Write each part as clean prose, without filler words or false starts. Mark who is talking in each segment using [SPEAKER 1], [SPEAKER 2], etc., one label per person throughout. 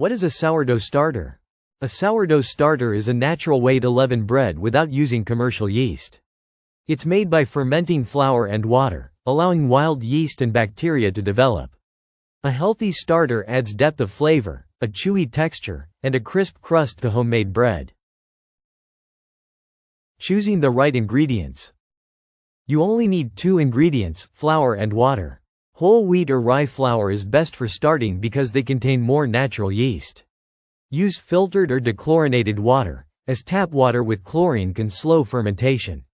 [SPEAKER 1] What is a sourdough starter? A sourdough starter is a natural way to leaven bread without using commercial yeast. It's made by fermenting flour and water, allowing wild yeast and bacteria to develop. A healthy starter adds depth of flavor, a chewy texture, and a crisp crust to homemade bread. Choosing the right ingredients. You only need 2 ingredients, flour and water. Whole wheat or rye flour is best for starting because they contain more natural yeast. Use filtered or dechlorinated water, as tap water with chlorine can slow fermentation.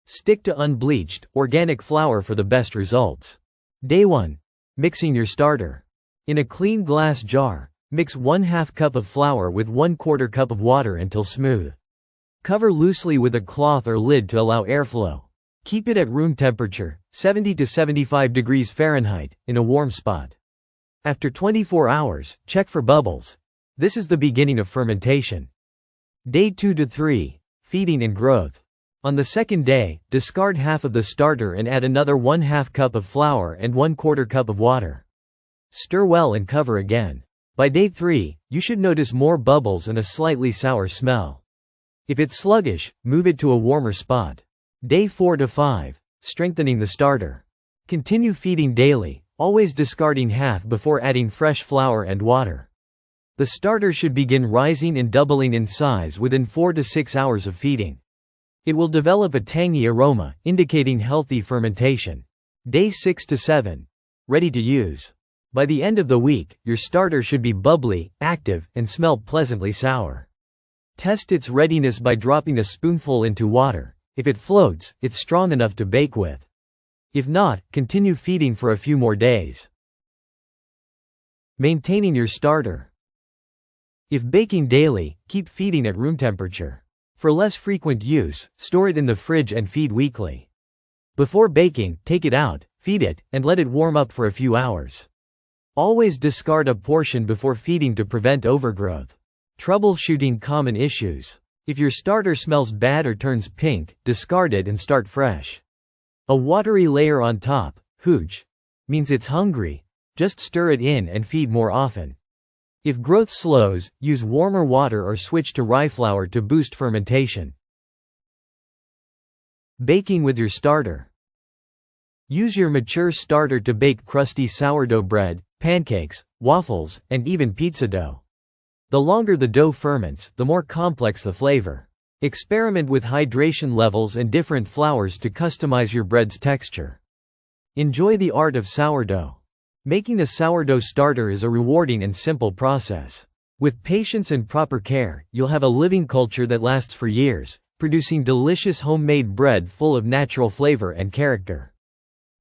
[SPEAKER 1] Stick to unbleached, organic flour for the best results. Day 1. Mixing your starter. In a clean glass jar, mix 1/2 cup of flour with 1/4 cup of water until smooth. Cover loosely with a cloth or lid to allow airflow. Keep it at room temperature, 70 to 75 degrees Fahrenheit, in a warm spot. After 24 hours, check for bubbles. This is the beginning of fermentation. Day 2 to 3. Feeding and growth. On the second day, discard half of the starter and add another 1/2 cup of flour and 1/4 cup of water. Stir well and cover again. By day 3, you should notice more bubbles and a slightly sour smell. If it's sluggish, move it to a warmer spot. Day 4 to 5. Strengthening the starter. Continue feeding daily, always discarding half before adding fresh flour and water. The starter should begin rising and doubling in size within 4 to 6 hours of feeding. It will develop a tangy aroma, indicating healthy fermentation. Day 6 to 7. Ready to use. By the end of the week, your starter should be bubbly, active, and smell pleasantly sour. Test its readiness by dropping a spoonful into water. If it floats, it's strong enough to bake with. If not, continue feeding for a few more days. Maintaining your starter. If baking daily, keep feeding at room temperature. For less frequent use, store it in the fridge and feed weekly. Before baking, take it out, feed it, and let it warm up for a few hours. Always discard a portion before feeding to prevent overgrowth. Troubleshooting common issues. If your starter smells bad or turns pink, discard it and start fresh. A watery layer on top, hooch, means it's hungry. Just stir it in and feed more often. If growth slows, use warmer water or switch to rye flour to boost fermentation. Baking with your starter. Use your mature starter to bake crusty sourdough bread, pancakes, waffles, and even pizza dough. The longer the dough ferments, the more complex the flavor. Experiment with hydration levels and different flours to customize your bread's texture. Enjoy the art of sourdough. Making a sourdough starter is a rewarding and simple process. With patience and proper care, you'll have a living culture that lasts for years, producing delicious homemade bread full of natural flavor and character.